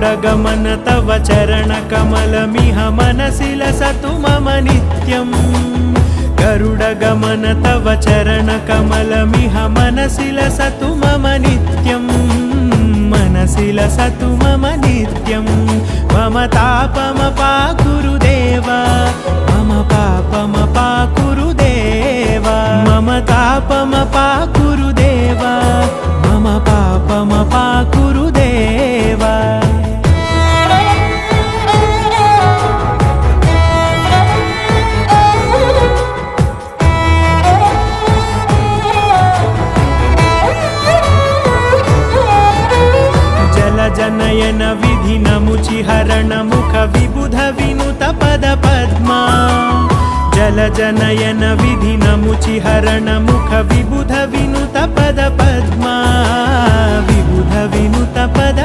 गरुडगमन तव चरणकमलमिह मनसि लसतु मम नित्यम् गरुडगमन तव चरणकमलमिह मनसि लसतु मम नित्यम् मनसि लसतु मम नित्यं मम तापमपाकुरु देवा मम पापमपाकुरु देवा मम तापमपाकुरु देवा मम पापमपाकुरु देवा जनयन विधि नमुचिहरण मुख विबुध विनुत पद पद्मा जल जनयन विधि नमुचिहरण मुख विबुध विनुत पद पद्मा विबुध विनुत पद